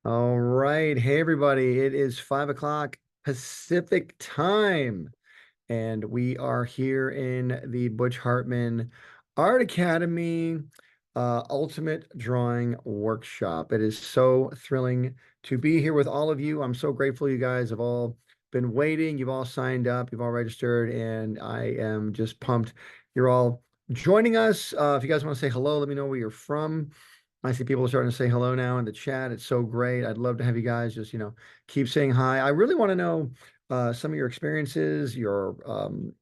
All right. Hey, everybody. It is 5 o'clock Pacific time, and we are here in the Butch Hartman Art Academy Ultimate Drawing Workshop. It is so thrilling to be here with all of you. I'm so grateful you guys have all been waiting. You've all signed up, you've all registered, and I am just pumped. You're all joining us. If you guys want to say hello, let me know where you're from. I see people are starting to say hello now in the chat. It's so great. I'd love to have you guys just, keep saying hi. I really want to know some of your experiences, your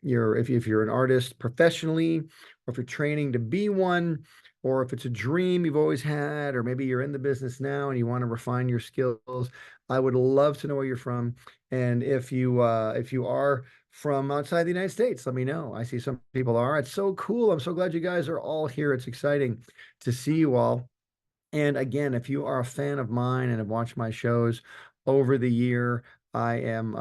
if you're an artist professionally, or if you're training to be one, or if it's a dream you've always had, or maybe you're in the business now and you want to refine your skills. I would love to know where you're from. And if you are from outside the United States, let me know. I see some people are. It's so cool. I'm so glad you guys are all here. It's exciting to see you all. And again, if you are a fan of mine and have watched my shows over the year, I am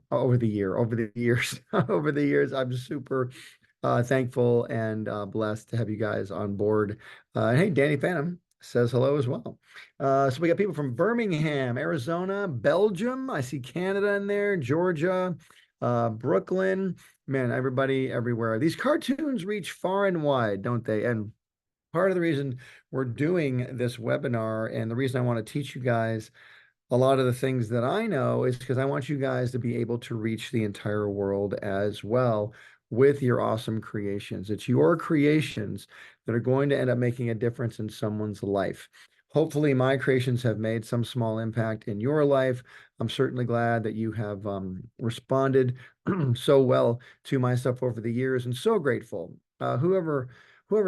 over the years, over the years, I'm super thankful and blessed to have you guys on board. And hey, Danny Phantom says hello as well. So we got people from Birmingham, Arizona, Belgium. I see Canada in there, Georgia, Brooklyn. Man, everybody everywhere. These cartoons reach far and wide, don't they? And part of the reason we're doing this webinar and the reason I want to teach you guys a lot of the things that I know is because I want you guys to be able to reach the entire world as well with your awesome creations. It's your creations that are going to end up making a difference in someone's life. Hopefully, my creations have made some small impact in your life. I'm certainly glad that you have responded so well to my stuff over the years, and so grateful. Whoever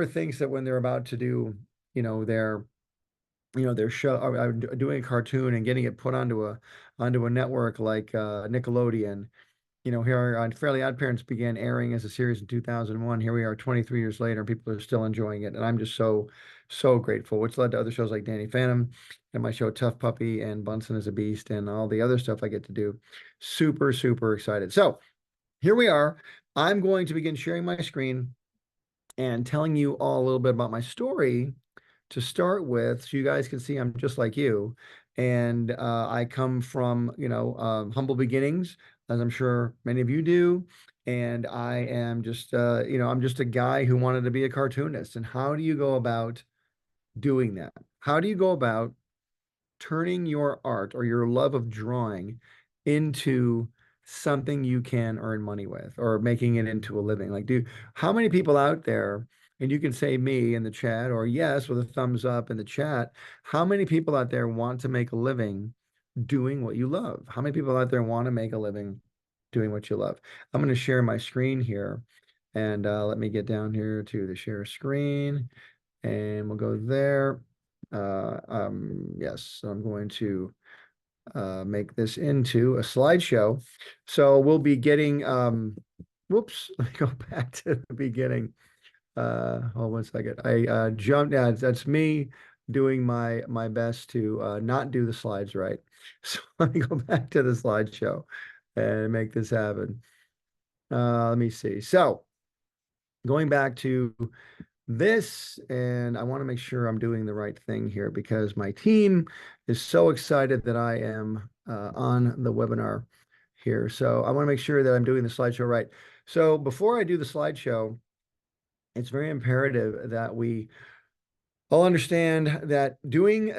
thinks that when they're about to do, you know, their their show, doing a cartoon and getting it put onto a network like Nickelodeon. Here on Fairly Odd Parents began airing as a series in 2001. Here we are 23 years later, and people are still enjoying it. And I'm just so grateful, which led to other shows like Danny Phantom and my show Tough Puppy and Bunsen is a Beast and all the other stuff I get to do. Super, super excited. So here we are. I'm going to begin sharing my screen and telling you all a little bit about my story to start with, so you guys can see I'm just like you. And I come from, humble beginnings, as I'm sure many of you do. And I am just, I'm just a guy who wanted to be a cartoonist. And how do you go about doing that? How do you go about turning your art or your love of drawing into something you can earn money with or making it into a living? Like, how many people out there, and you can say me in the chat or yes with a thumbs up in the chat, how many people out there want to make a living doing what you love? How many people out there want to make a living doing what you love? I'm going to share my screen here and let me get down here to the share screen and we'll go there. Yes, so I'm going to make this into a slideshow. So we'll be getting, whoops, let me go back to the beginning. Hold 1 second. I jumped, yeah, that's me doing my best to not do the slides right. So let me go back to the slideshow and make this happen. Let me see. So going back to this, and I want to make sure I'm doing the right thing here because my team is so excited that I am on the webinar here. So I want to make sure that I'm doing the slideshow right. So before I do the slideshow, it's very imperative that we all understand that doing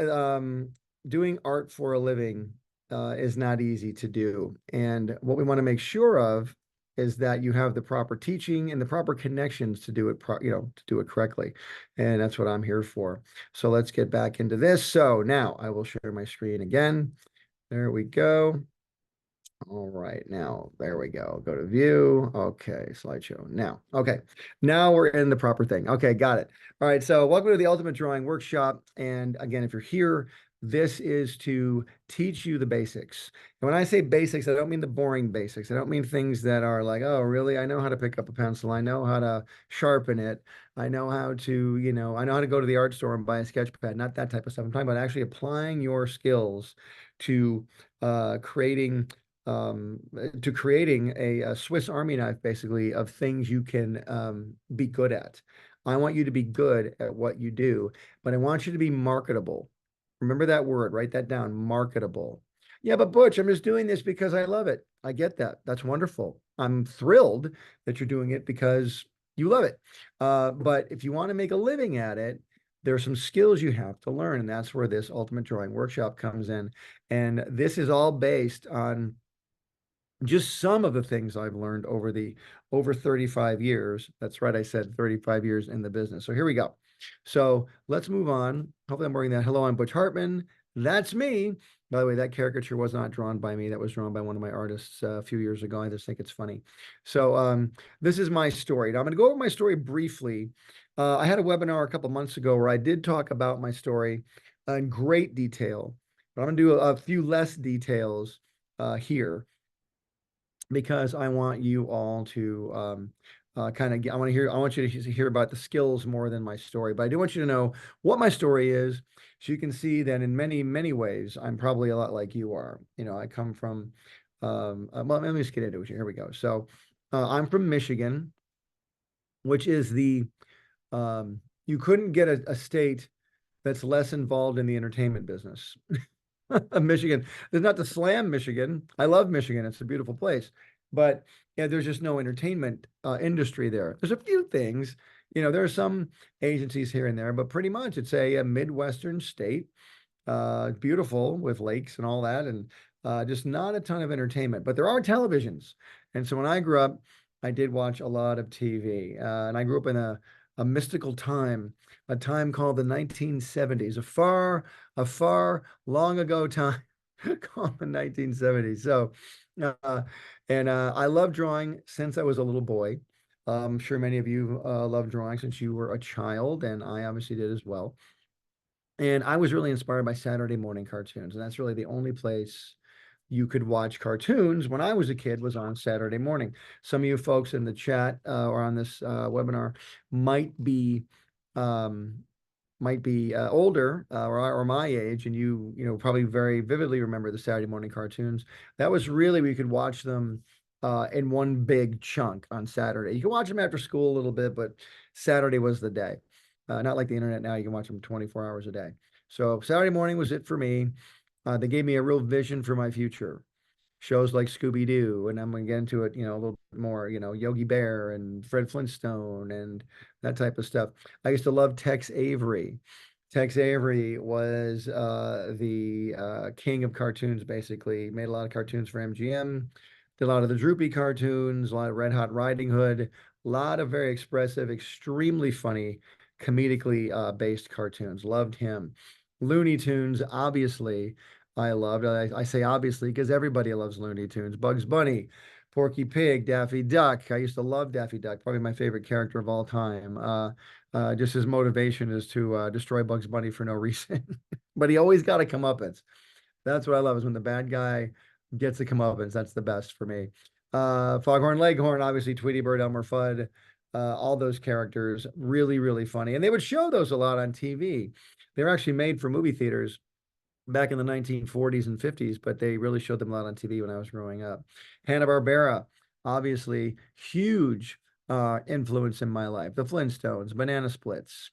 art for a living is not easy to do. And what we want to make sure of is that you have the proper teaching and the proper connections to do it, to do it correctly. And that's what I'm here for. So let's get back into this. So now I will share my screen again. There we go. All right, now there we go. Go to view. Okay, slideshow. Now, okay, now we're in the proper thing. Okay, got it. All right, so welcome to the Ultimate Drawing Workshop. And again, if you're here, this is to teach you the basics. And when I say basics, I don't mean the boring basics. I don't mean things that are like, oh, really? I know how to pick up a pencil. I know how to sharpen it. I know how to, I know how to go to the art store and buy a sketch pad. Not that type of stuff. I'm talking about actually applying your skills to creating a Swiss Army knife, basically, of things you can be good at. I want you to be good at what you do, but I want you to be marketable. Remember that word, write that down, marketable. Yeah, but Butch, I'm just doing this because I love it. I get that. That's wonderful. I'm thrilled that you're doing it because you love it. But if you want to make a living at it, there are some skills you have to learn. And that's where this Ultimate Drawing Workshop comes in. And this is all based on just some of the things I've learned over 35 years. That's right, I said 35 years in the business. So here we go. So let's move on. Hopefully I'm wearing that. Hello, I'm Butch Hartman. That's me. By the way, that caricature was not drawn by me. That was drawn by one of my artists a few years ago. I just think it's funny. So this is my story. Now I'm going to go over my story briefly. I had a webinar a couple months ago where I did talk about my story in great detail, but I'm going to do a few less details here because I want you all to kind of get, I want you to hear about the skills more than my story. But I do want you to know what my story is, so you can see that in many, many ways, I'm probably a lot like you are. You know, I come from, well, let me just get into it. Here we go. So I'm from Michigan, which is you couldn't get a state that's less involved in the entertainment business. Michigan. There's not to slam Michigan. I love Michigan. It's a beautiful place. But yeah, there's just no entertainment industry there. There's a few things, there are some agencies here and there, but pretty much it's a Midwestern state, beautiful with lakes and all that, and just not a ton of entertainment. But there are televisions. And so when I grew up, I did watch a lot of TV. And I grew up in a mystical time, a time called the 1970s, a far long ago time called the 1970s. So, uh, I love drawing since I was a little boy. I'm sure many of you love drawing since you were a child, and I obviously did as well. And I was really inspired by Saturday morning cartoons, and that's really the only place you could watch cartoons when I was a kid was on Saturday morning. Some of you folks in the chat or on this webinar might be um, older or my age, and you probably very vividly remember the Saturday morning cartoons. That was really we could watch them in one big chunk on Saturday. You can watch them after school a little bit, but Saturday was the day. Not like the internet now, you can watch them 24 hours a day. So Saturday morning was it for me. They gave me a real vision for my future. Shows like Scooby-Doo, and I'm gonna get into it, a little bit more, Yogi Bear and Fred Flintstone and that type of stuff. I used to love Tex Avery. Tex Avery was the king of cartoons, basically. Made a lot of cartoons for MGM, did a lot of the Droopy cartoons, a lot of Red Hot Riding Hood, a lot of very expressive, extremely funny, comedically based cartoons. Loved him. Looney Tunes, obviously, I loved. I say obviously because everybody loves Looney Tunes. Bugs Bunny, Porky Pig, Daffy Duck. I used to love Daffy Duck, probably my favorite character of all time. Just his motivation is to destroy Bugs Bunny for no reason, but he always got a comeuppance. That's what I love is when the bad guy gets a comeuppance. That's the best for me. Foghorn Leghorn, obviously Tweety Bird, Elmer Fudd, all those characters, really, really funny. And they would show those a lot on TV. They were actually made for movie theaters back in the 1940s and 50s, but they really showed them a lot on TV when I was growing up. Hanna-Barbera, obviously huge influence in my life. The Flintstones, Banana Splits,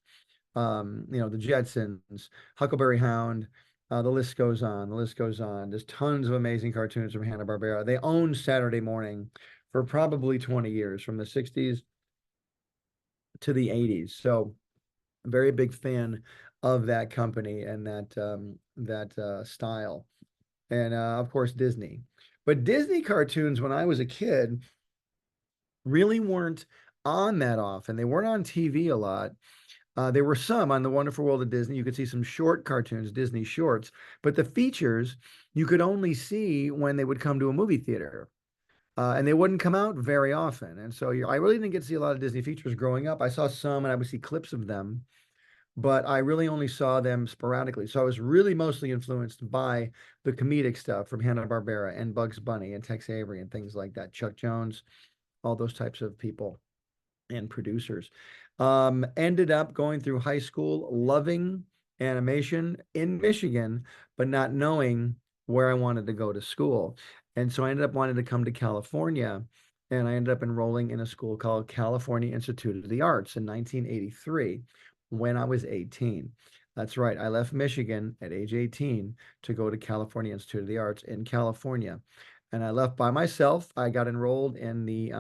the Jetsons, Huckleberry Hound. The list goes on. The list goes on. There's tons of amazing cartoons from Hanna-Barbera. They owned Saturday morning for probably 20 years, from the 60s to the 80s. So, a very big fan of that company and that style. And of course, Disney. But Disney cartoons, when I was a kid, really weren't on that often. They weren't on TV a lot. There were some on The Wonderful World of Disney. You could see some short cartoons, Disney shorts, but the features you could only see when they would come to a movie theater. And they wouldn't come out very often. And so I really didn't get to see a lot of Disney features growing up. I saw some and I would see clips of them, but I really only saw them sporadically. So I was really mostly influenced by the comedic stuff from Hanna-Barbera and Bugs Bunny and Tex Avery and things like that, Chuck Jones, all those types of people and producers. Ended up going through high school, loving animation in Michigan, but not knowing where I wanted to go to school. And so I ended up wanting to come to California, and I ended up enrolling in a school called California Institute of the Arts in 1983 when I was 18. That's right. I left Michigan at age 18 to go to California Institute of the Arts in California. And I left by myself. I got enrolled in the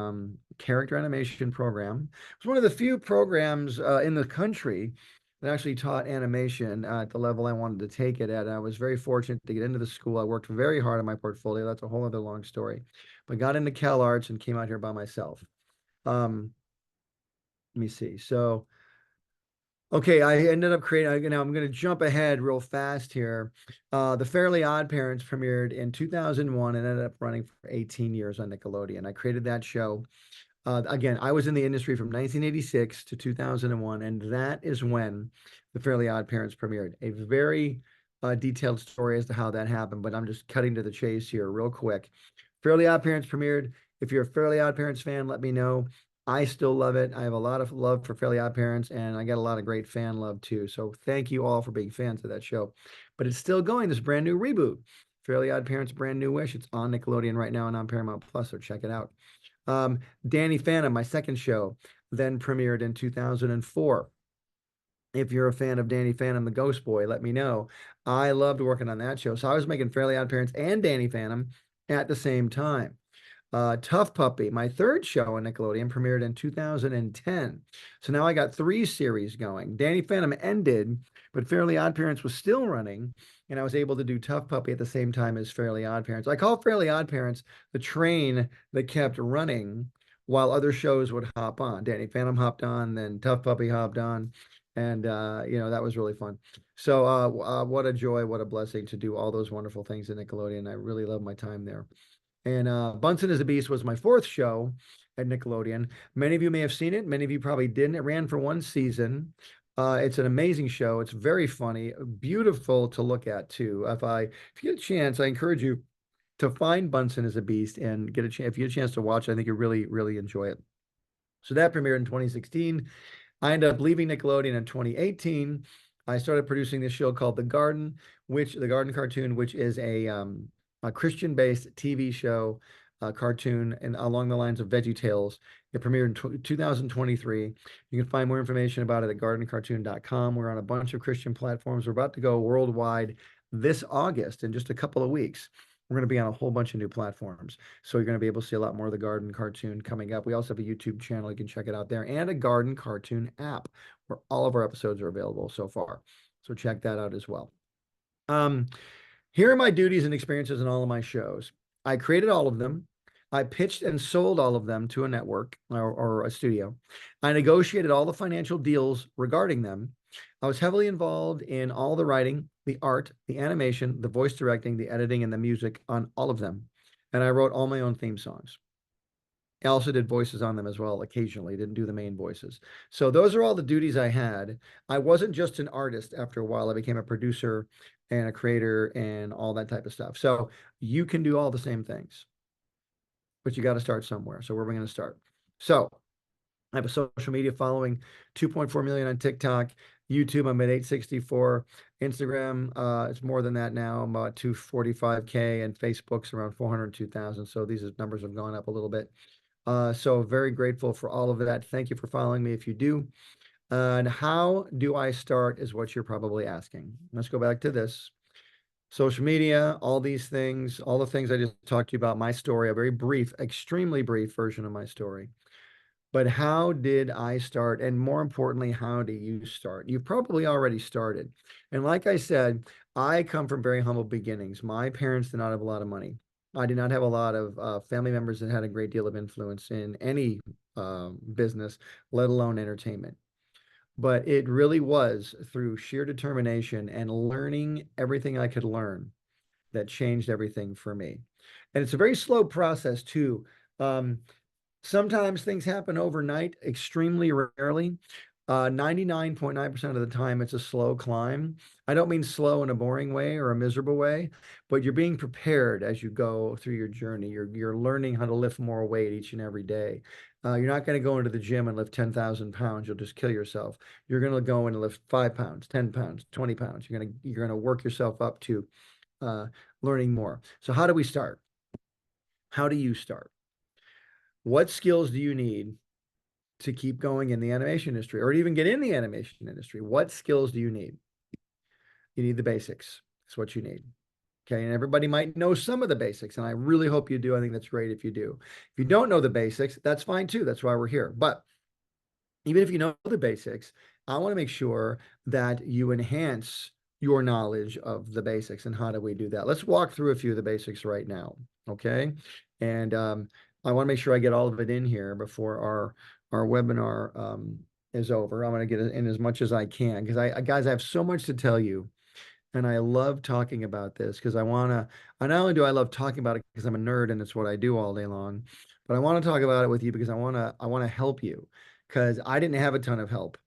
character animation program. It was one of the few programs in the country that actually taught animation at the level I wanted to take it at. I was very fortunate to get into the school. I worked very hard on my portfolio. That's a whole other long story. But got into Cal Arts and came out here by myself. Um, Let me see. So, okay, I ended up creating, you know, I'm going to jump ahead real fast here. The Fairly Odd Parents premiered in 2001 and ended up running for 18 years on Nickelodeon. I created that show. Again, I was in the industry from 1986 to 2001, and that is when The Fairly Odd Parents premiered. A very detailed story as to how that happened, but I'm just cutting to the chase here real quick. Fairly Odd Parents premiered. If you're a Fairly Odd Parents fan, let me know. I still love it. I have a lot of love for Fairly Odd Parents, and I got a lot of great fan love too. So thank you all for being fans of that show. But it's still going, this brand new reboot. Fairly Odd Parents, Brand New Wish. It's on Nickelodeon right now and on Paramount Plus, so check it out. Danny Phantom, my second show, then premiered in 2004. If you're a fan of Danny Phantom, the Ghost Boy, let me know. I loved working on that show. So I was making Fairly Odd Parents and Danny Phantom at the same time. Tough Puppy, my third show on Nickelodeon, premiered in 2010. So now I got three series going. Danny Phantom ended, but Fairly Odd Parents was still running, and I was able to do Tough Puppy at the same time as Fairly Odd Parents. I call Fairly Odd Parents the train that kept running while other shows would hop on. Danny Phantom hopped on, then Tough Puppy hopped on, and you know, that was really fun. So what a joy, what a blessing to do all those wonderful things at Nickelodeon. I really love my time there. And Bunsen is a Beast was my fourth show at Nickelodeon. Many of you may have seen it. Many of you probably didn't. It ran for one season. It's an amazing show. It's very funny, beautiful to look at too. If you get a chance, I encourage you to find Bunsen as a Beast and get a chance. If you get a chance to watch it, I think you really enjoy it. So that premiered in 2016. I ended up leaving Nickelodeon in 2018. I started producing this show called The Garden Cartoon, which is a Christian-based TV show, cartoon, and along the lines of Veggie Tales. It premiered in 2023. You can find more information about it at gardencartoon.com. We're on a bunch of Christian platforms. We're about to go worldwide this August in just a couple of weeks. We're going to be on a whole bunch of new platforms. So you're going to be able to see a lot more of the Garden Cartoon coming up. We also have a YouTube channel. You can check it out there, and a Garden Cartoon app where all of our episodes are available so far. So check that out as well. Um, Here are my duties and experiences in all of my shows. I created all of them. I pitched and sold all of them to a network or a studio. I negotiated all the financial deals regarding them. I was heavily involved in all the writing, the art, the animation, the voice directing, the editing, and the music on all of them. And I wrote all my own theme songs. I also did voices on them as well occasionally, didn't do the main voices. So those are all the duties I had. I wasn't just an artist after a while. I became a producer and a creator and all that type of stuff. So you can do all the same things, but you got to start somewhere. So where are we going to start? So I have a social media following, 2.4 million on TikTok. YouTube, I'm at 864. Instagram, it's more than that now. I'm about 245K, and Facebook's around 402,000. So these numbers have gone up a little bit. So very grateful for all of that. Thank you for following me if you do. And how do I start is what you're probably asking. Let's go back to this. Social media, all these things, all the things I just talked to you about, my story, a very brief, extremely brief version of my story. But how did I start? And more importantly, how do you start? You've probably already started. And like I said, I come from very humble beginnings. My parents did not have a lot of money. I did not have a lot of family members that had a great deal of influence in any business, let alone entertainment. But it really was through sheer determination and learning everything I could learn that changed everything for me. And it's a very slow process too. Um, Sometimes things happen overnight, extremely rarely. 99.9% of the time, it's a slow climb. I don't mean slow in a boring way or a miserable way, but you're being prepared as you go through your journey. You're learning how to lift more weight each and every day. You're not going to go into the gym and lift 10,000 pounds. You'll just kill yourself. You're going to go in and lift 5 pounds, 10 pounds, 20 pounds. You're going to work yourself up to learning more. So how do we start? How do you start? What skills do you need to keep going in the animation industry or even get in the animation industry? What skills do you need? You need the basics. That's what you need. Okay. And everybody might know some of the basics. And I really hope you do. I think that's great if you do. If you don't know the basics, that's fine too. That's why we're here. But even if you know the basics, I want to make sure that you enhance your knowledge of the basics. And how do we do that? Let's walk through a few of the basics right now. Okay. And I want to make sure I get all of it in here before our webinar is over. I'm going to get it in as much as I can because guys, I have so much to tell you. And I love talking about this because I not only do I love talking about it because I'm a nerd and it's what I do all day long, but I want to talk about it with you because I want to help you because I didn't have a ton of help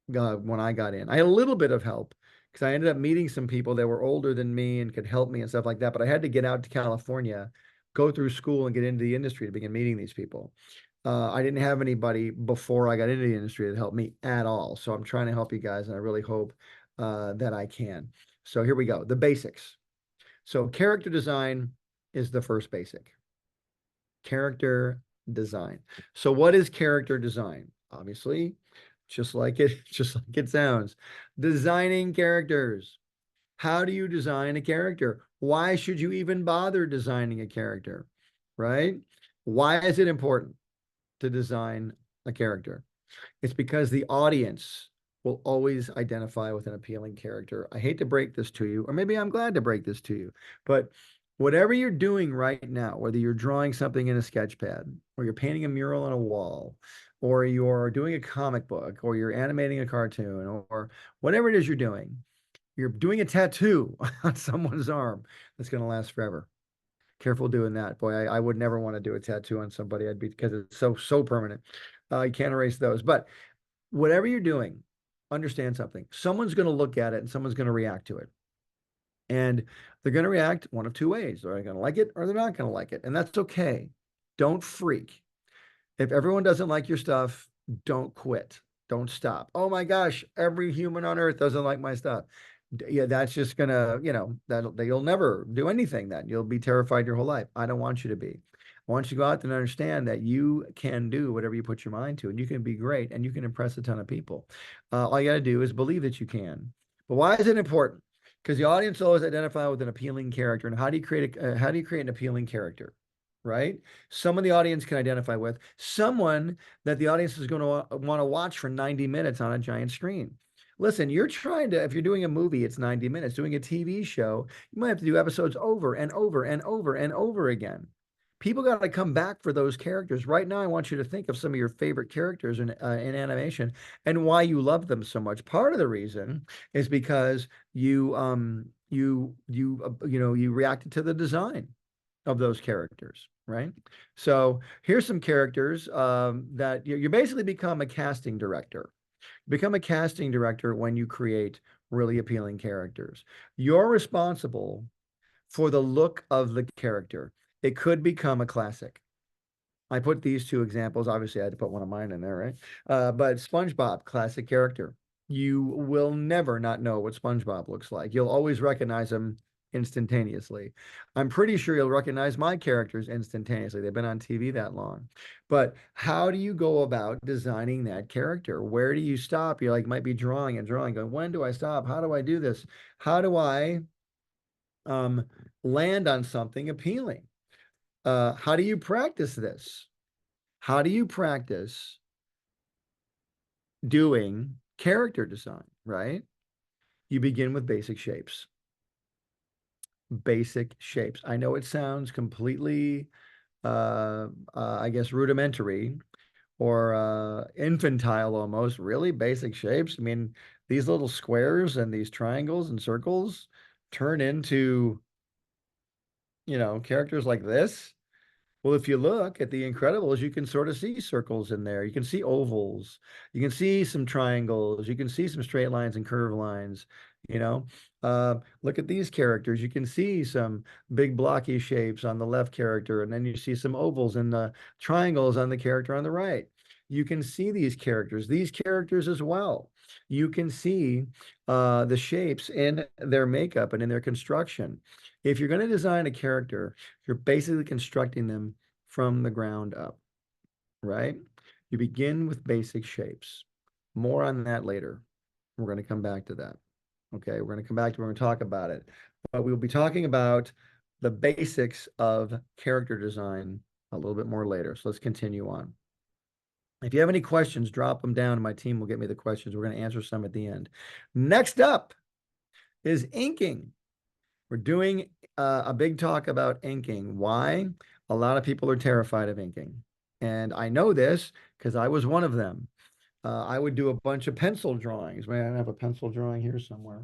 when I got in. I had a little bit of help because I ended up meeting some people that were older than me and could help me and stuff like that. But I had to get out to California, go through school and get into the industry to begin meeting these people. I didn't have anybody before I got into the industry that helped me at all. So I'm trying to help you guys, and I really hope that I can. So here we go. The basics. So character design is the first basic. Character design. So what is character design? Obviously, just like it sounds. Designing characters. How do you design a character? Why should you even bother designing a character? Right? Why is it important to design a character? It's because the audience will always identify with an appealing character. I hate to break this to you, or maybe I'm glad to break this to you, but whatever you're doing right now, whether you're drawing something in a sketch pad, or you're painting a mural on a wall, or you're doing a comic book, or you're animating a cartoon, or whatever it is you're doing a tattoo on someone's arm that's going to last forever. Careful doing that. Boy, I would never want to do a tattoo on somebody. I'd be because it's so permanent. You can't erase those. But whatever you're doing, understand something. Someone's going to look at it and someone's going to react to it. And they're going to react one of two ways. They're going to like it or they're not going to like it. And that's okay. Don't freak. If everyone doesn't like your stuff, don't quit. Don't stop. Oh my gosh, every human on earth doesn't like my stuff. Yeah, that's just gonna, that you'll never do anything then. You'll be terrified your whole life. I don't want you to be. I want you to go out there and understand that you can do whatever you put your mind to, and you can be great and you can impress a ton of people. All you got to do is believe that you can. But why is it important? Because the audience always identify with an appealing character. And how do you create an appealing character? Right? Someone the audience can identify with, someone that the audience is going to want to watch for 90 minutes on a giant screen. Listen, if you're doing a movie, it's 90 minutes. Doing a TV show, you might have to do episodes over and over and over and over again. People got to come back for those characters. Right now, I want you to think of some of your favorite characters in animation and why you love them so much. Part of the reason is because you reacted to the design of those characters, right? So here's some characters that you basically become a casting director. Become a casting director when you create really appealing characters. You're responsible for the look of the character. It could become a classic. I put these two examples. Obviously, I had to put one of mine in there, right? But SpongeBob, classic character. You will never not know what SpongeBob looks like. You'll always recognize him instantaneously. I'm pretty sure you'll recognize my characters instantaneously. They've been on TV that long. But how do you go about designing that character? Where do you stop? You might be drawing and drawing, going, when do I stop? How do I do this? How do I um, land on something appealing? How do you practice this? How do you practice doing character design, right? You begin with basic shapes. Basic shapes. I know it sounds completely, I guess, rudimentary or infantile almost. Really, basic shapes. I mean, these little squares and these triangles and circles turn into, characters like this. Well, if you look at The Incredibles, you can sort of see circles in there. You can see ovals. You can see some triangles. You can see some straight lines and curved lines. You know, look at these characters. You can see some big blocky shapes on the left character, and then you see some ovals and triangles on the character on the right. You can see these characters as well. You can see the shapes in their makeup and in their construction. If you're going to design a character, you're basically constructing them from the ground up, right? You begin with basic shapes. More on that later. We're going to come back to that. Okay, we're going to come back to it, we're going to talk about it. But we'll be talking about the basics of character design a little bit more later. So let's continue on. If you have any questions, drop them down and my team will get me the questions. We're going to answer some at the end. Next up is inking. We're doing a big talk about inking. Why? A lot of people are terrified of inking. And I know this because I was one of them. I would do a bunch of pencil drawings. May I have a pencil drawing here somewhere?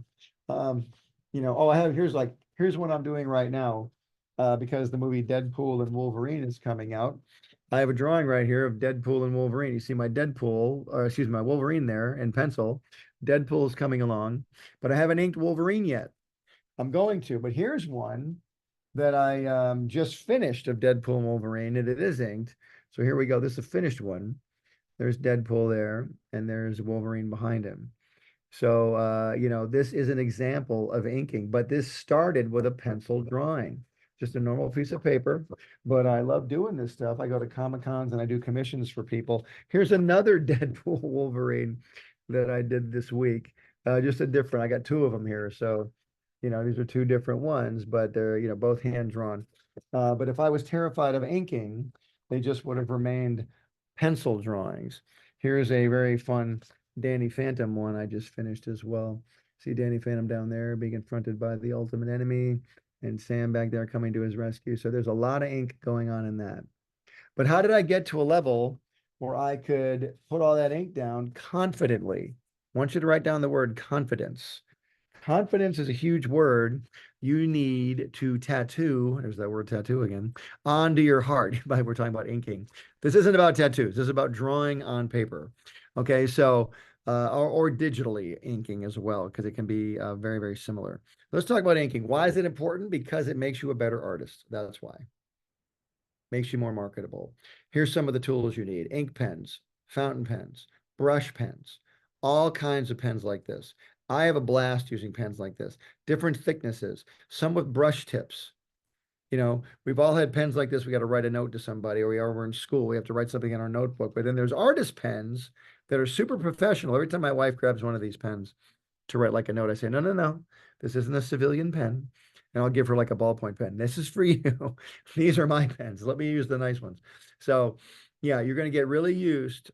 Um, oh, here's what I'm doing right now, because the movie Deadpool and Wolverine is coming out. I have a drawing right here of Deadpool and Wolverine. You see my Deadpool, or excuse me, my Wolverine there in pencil. Deadpool is coming along, but I haven't inked Wolverine yet. I'm going to, but here's one that I just finished of Deadpool and Wolverine, and it is inked. So here we go. This is a finished one. There's Deadpool there, and there's Wolverine behind him. So, this is an example of inking, but this started with a pencil drawing, just a normal piece of paper. But I love doing this stuff. I go to Comic Cons and I do commissions for people. Here's another Deadpool Wolverine that I did this week. Just a different, I got two of them here. So, these are two different ones, but they're, both hand drawn. But if I was terrified of inking, they just would have remained pencil drawings. Here's a very fun Danny Phantom one I just finished as well. See Danny Phantom down there being confronted by the ultimate enemy and Sam back there coming to his rescue. So there's a lot of ink going on in that. But how did I get to a level where I could put all that ink down confidently? I want you to write down the word confidence. Confidence is a huge word. You need to tattoo, there's that word tattoo again, onto your heart. We're talking about inking. This isn't about tattoos. This is about drawing on paper. Okay, so, or digitally inking as well, because it can be very, very similar. Let's talk about inking. Why is it important? Because it makes you a better artist. That's why. Makes you more marketable. Here's some of the tools you need: ink pens, fountain pens, brush pens, all kinds of pens like this. I have a blast using pens like this, different thicknesses, some with brush tips. We've all had pens like this. We got to write a note to somebody, or we're in school. We have to write something in our notebook. But then there's artist pens that are super professional. Every time my wife grabs one of these pens to write like a note, I say, no, no, no, this isn't a civilian pen. And I'll give her like a ballpoint pen. This is for you. These are my pens. Let me use the nice ones. So, yeah, you're going to get really used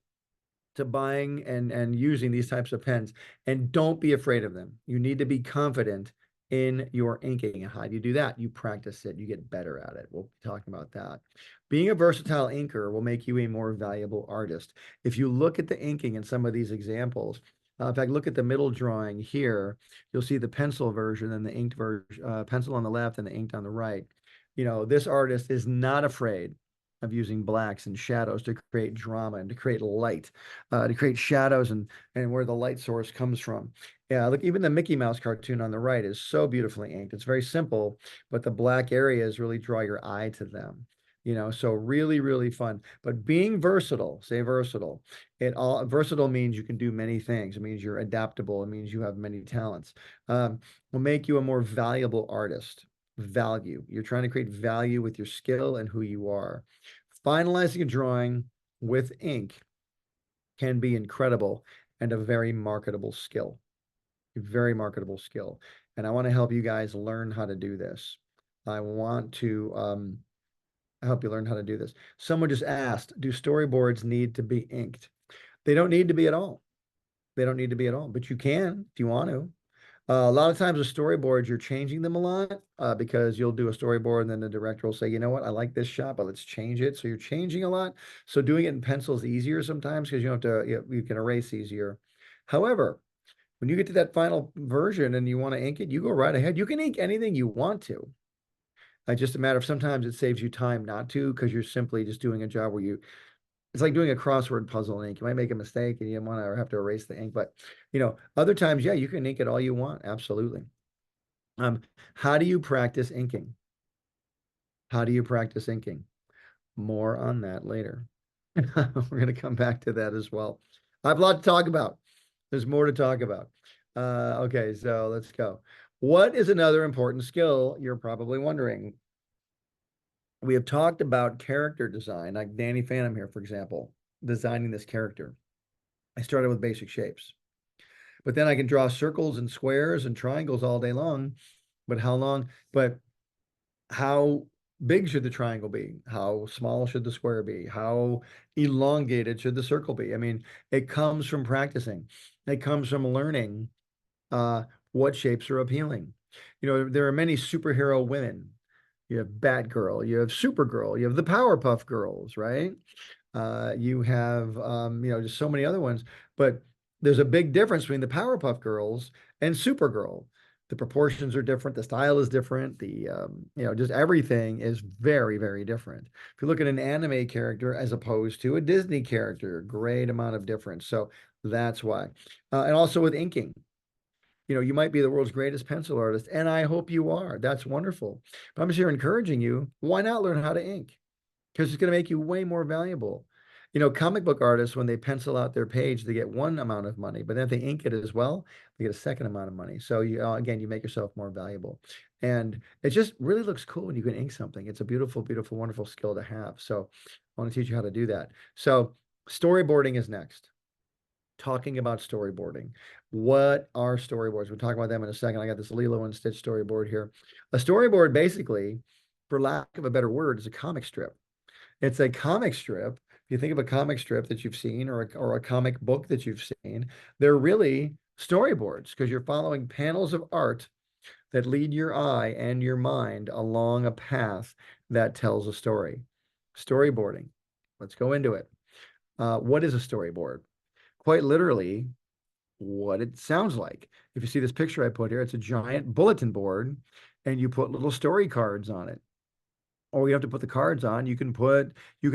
to buying and using these types of pens, and don't be afraid of them. You need to be confident in your inking. And how do you do that? You practice it, you get better at it. We'll be talking about that. Being a versatile inker will make you a more valuable artist. If you look at the inking in some of these examples, in fact, look at the middle drawing here. You'll see the pencil version and the inked version, pencil on the left and the inked on the right. This artist is not afraid of using blacks and shadows to create drama and to create light, to create shadows and where the light source comes from. Yeah, look, even the Mickey Mouse cartoon on the right is so beautifully inked. It's very simple, but the black areas really draw your eye to them. So really, really fun. But being versatile, say versatile. Versatile means you can do many things. It means you're adaptable. It means you have many talents. Will make you a more valuable artist. Value. You're trying to create value with your skill and who you are. Finalizing a drawing with ink can be incredible and a very marketable skill. A very marketable skill. And I want to help you guys learn how to do this. I want to help you learn how to do this. Someone just asked, do storyboards need to be inked? They don't need to be at all. They don't need to be at all, but you can if you want to. A lot of times with storyboards, you're changing them a lot because you'll do a storyboard and then the director will say, you know what, I like this shot, but let's change it. So you're changing a lot. So doing it in pencil is easier sometimes because you don't have to, you can erase easier. However, when you get to that final version and you want to ink it, you go right ahead. You can ink anything you want to. It's just a matter of sometimes it saves you time not to because you're simply just doing a job where it's like doing a crossword puzzle in ink. You might make a mistake and you want to have to erase the ink, but other times, yeah, you can ink it all you want. Absolutely. How do you practice inking? How do you practice inking? More on that later. We're going to come back to that as well. I have a lot to talk about. There's more to talk about. Okay, so let's go. What is another important skill? You're probably wondering. We have talked about character design, like Danny Phantom here, for example, designing this character. I started with basic shapes. But then I can draw circles and squares and triangles all day long. But how long? But how big should the triangle be? How small should the square be? How elongated should the circle be? I mean, it comes from practicing. It comes from learning uh, what shapes are appealing. There are many superhero women. You have Batgirl, you have Supergirl, you have the Powerpuff Girls, right? You have just so many other ones, but there's a big difference between the Powerpuff Girls and Supergirl. The proportions are different, the style is different, just everything is very, very different. If you look at an anime character as opposed to a Disney character, great amount of difference. So that's why. And also with inking. You might be the world's greatest pencil artist, and I hope you are. That's wonderful. But I'm just here encouraging you, why not learn how to ink? Because it's going to make you way more valuable. Comic book artists, when they pencil out their page, they get one amount of money, but then if they ink it as well, they get a second amount of money. So again, you make yourself more valuable. And it just really looks cool when you can ink something. It's a beautiful, beautiful, wonderful skill to have. So I want to teach you how to do that. So storyboarding is next. Talking about storyboarding. What are storyboards? We'll talk about them in a second. I got this Lilo and Stitch storyboard here. A storyboard, basically, for lack of a better word, is a comic strip. It's a comic strip. If you think of a comic strip that you've seen or a comic book that you've seen, they're really storyboards because you're following panels of art that lead your eye and your mind along a path that tells a story. Storyboarding. Let's go into it. What is a storyboard? Quite literally, what it sounds like. If you see this picture I put here, it's a giant bulletin board, and you put little story cards on it. Or you have to put the cards on. You can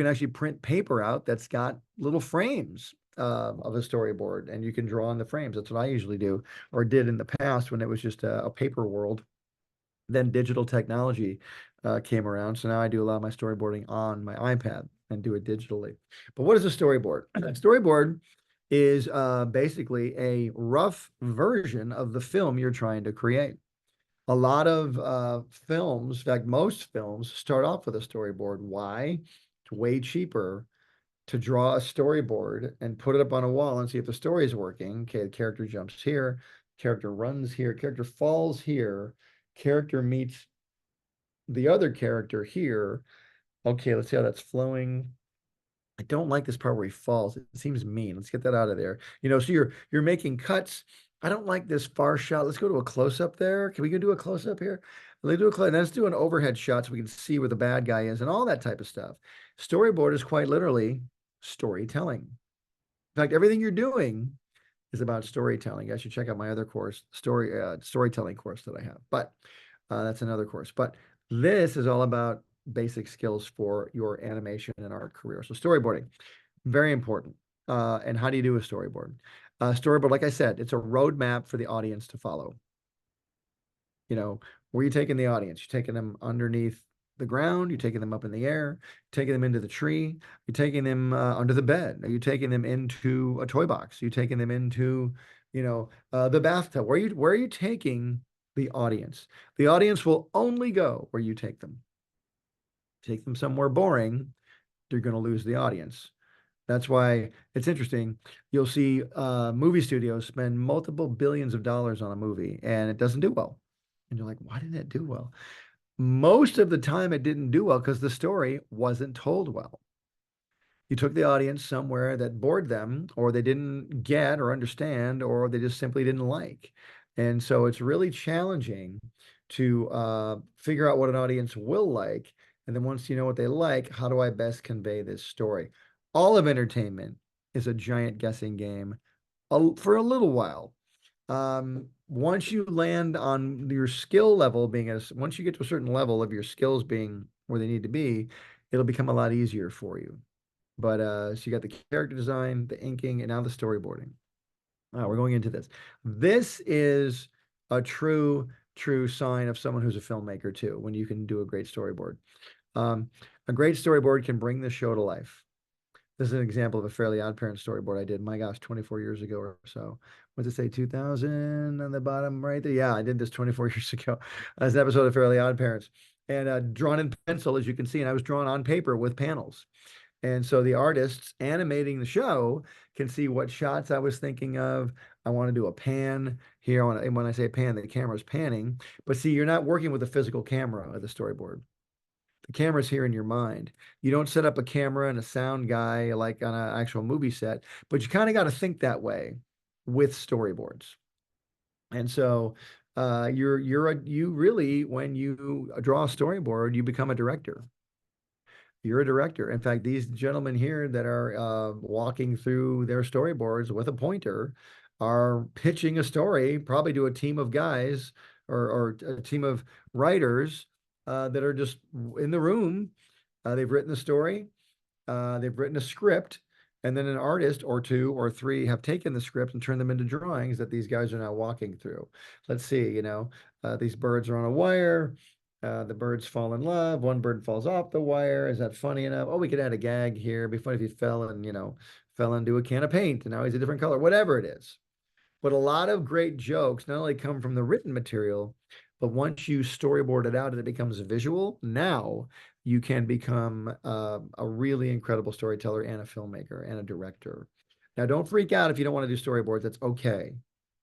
actually print paper out that's got little frames of a storyboard, and you can draw on the frames. That's what I usually do, or did in the past when it was just a paper world. Then digital technology came around, so now I do a lot of my storyboarding on my iPad and do it digitally. But what is a storyboard? A storyboard is basically a rough version of the film you're trying to create. A lot of films, in fact, most films start off with a storyboard. Why? It's way cheaper to draw a storyboard and put it up on a wall and see if the story is working. Okay, the character jumps here, character runs here, character falls here, character meets the other character here. Okay, let's see how that's flowing. I don't like this part where he falls. It seems mean. Let's get that out of there. So you're making cuts. I don't like this far shot. Let's go to a close-up there. Can we go do a close-up here? Let's do an overhead shot so we can see where the bad guy is and all that type of stuff. Storyboard is quite literally storytelling. In fact, everything you're doing is about storytelling. You should check out my other course, storytelling course that I have. But that's another course. But this is all about basic skills for your animation and art career. So storyboarding, very important. And how do you do a storyboard? Storyboard, like I said, it's a roadmap for the audience to follow. Where you taking the audience? You're taking them underneath the ground, you're taking them up in the air, taking them into the tree, you're taking them under the bed, are you taking them into a toy box? You're taking them into, the bathtub. Where are you taking the audience? The audience will only go where you take them. Take them somewhere boring, you're going to lose the audience. That's why it's interesting. You'll see movie studios spend multiple billions of dollars on a movie and it doesn't do well. And you're like, why didn't it do well? Most of the time, it didn't do well because the story wasn't told well. You took the audience somewhere that bored them, or they didn't get or understand, or they just simply didn't like. And so it's really challenging to figure out what an audience will like. And then once you know what they like, how do I best convey this story? All of entertainment is a giant guessing game for a little while. Once you land on your skill level once you get to a certain level of your skills being where they need to be, it'll become a lot easier for you. But so you got the character design, the inking, and now the storyboarding. We're going into this. This is a true sign of someone who's a filmmaker too, when you can do a great storyboard. A great storyboard can bring the show to life. This is an example of a Fairly Odd Parents storyboard I did, my gosh, 24 years ago or so. What's it say, 2000 on the bottom right there? Yeah, I did this 24 years ago. As an episode of Fairly Odd Parents. And drawn in pencil, as you can see, and I was drawn on paper with panels. And so the artists animating the show can see what shots I was thinking of. I want to do a pan here. And when I say pan, the camera's panning. But see, you're not working with a physical camera at the storyboard. The camera's here in your mind. You don't set up a camera and a sound guy like on an actual movie set, but you kind of got to think that way with storyboards. And so you really, when you draw a storyboard, you become a director. You're a director. In fact, these gentlemen here that are walking through their storyboards with a pointer are pitching a story, probably to a team of guys or a team of writers that are just in the room. They've written the story, they've written a script, and then an artist or two or three have taken the script and turned them into drawings that these guys are now walking through. Let's see, these birds are on a wire. The birds fall in love. One bird falls off the wire. Is that funny enough? Oh, we could add a gag here. It'd be funny if he fell into a can of paint and now he's a different color, whatever it is. But a lot of great jokes not only come from the written material, but once you storyboard it out and it becomes visual, now you can become a really incredible storyteller and a filmmaker and a director. Now, don't freak out if you don't want to do storyboards. That's okay.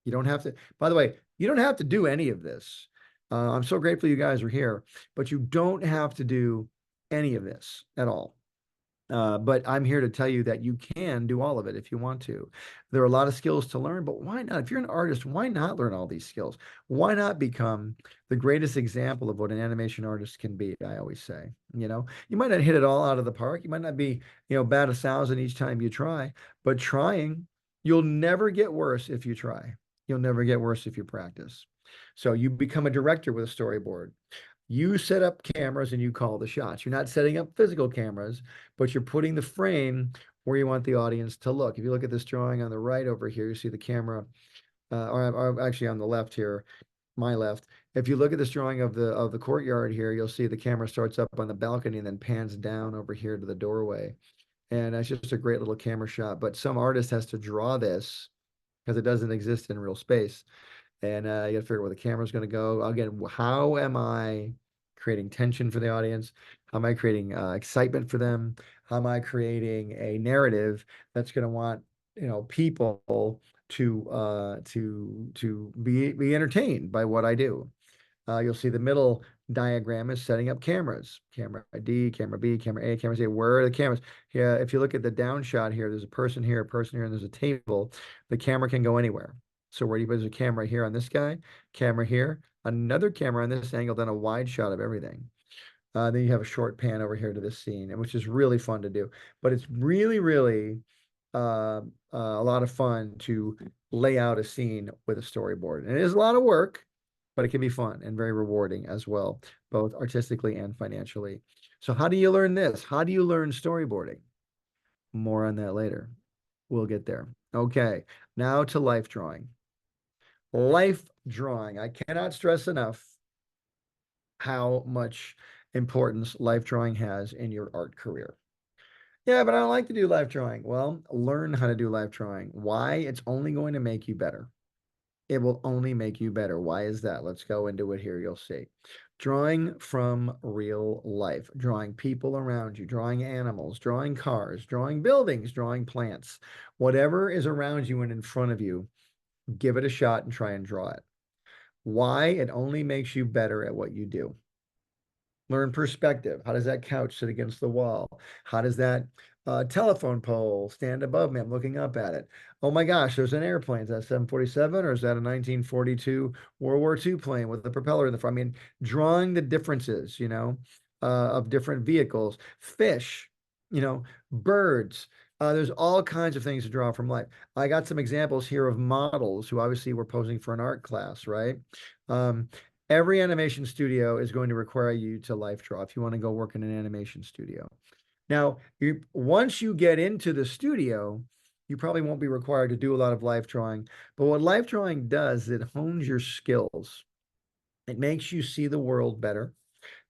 You don't have to, by the way, you don't have to do any of this. I'm so grateful you guys are here, but you don't have to do any of this at all. But I'm here to tell you that you can do all of it if you want to. There are a lot of skills to learn, but why not? If you're an artist, why not learn all these skills? Why not become the greatest example of what an animation artist can be? I always say, you might not hit it all out of the park. You might not be, bat 1,000 each time you try, but trying, you'll never get worse if you try. You'll never get worse if you practice. So you become a director with a storyboard. You set up cameras and you call the shots. You're not setting up physical cameras, but you're putting the frame where you want the audience to look. If you look at this drawing on the right over here, you see the camera, or actually on the left here, my left. If you look at this drawing of the courtyard here, you'll see the camera starts up on the balcony and then pans down over here to the doorway. And that's just a great little camera shot. But some artist has to draw this because it doesn't exist in real space. And you got to figure out where the camera's going to go. Again, how am I creating tension for the audience? How am I creating excitement for them? How am I creating a narrative that's going to want people to be entertained by what I do? You'll see the middle diagram is setting up cameras. Camera D, camera B, camera A, camera C. Where are the cameras? Yeah, if you look at the down shot here, there's a person here, and there's a table. The camera can go anywhere. So where do you put a camera here on this guy, camera here, another camera on this angle, then a wide shot of everything. Then you have a short pan over here to this scene, and which is really fun to do. But it's really, really a lot of fun to lay out a scene with a storyboard. And it is a lot of work, but it can be fun and very rewarding as well, both artistically and financially. So how do you learn this? How do you learn storyboarding? More on that later. We'll get there. Okay, now to life drawing. Life drawing. I cannot stress enough how much importance life drawing has in your art career. Yeah, but I don't like to do life drawing. Well, learn how to do life drawing. Why? It's only going to make you better. It will only make you better. Why is that? Let's go into it here. You'll see. Drawing from real life, drawing people around you, drawing animals, drawing cars, drawing buildings, drawing plants, whatever is around you and in front of you, give it a shot and try and draw it. Why? It only makes you better at what you do. Learn perspective. How does that couch sit against the wall? How does that telephone pole stand above me? I'm looking up at it. Oh my gosh, there's an airplane. Is that 747 or is that a 1942 World War II plane with a propeller in the front? I mean, drawing the differences, of different vehicles, fish, birds. There's all kinds of things to draw from life. I got some examples here of models who obviously were posing for an art class, right? Every animation studio is going to require you to life draw if you want to go work in an animation studio. Now, once you get into the studio, you probably won't be required to do a lot of life drawing. But what life drawing does, it hones your skills. It makes you see the world better,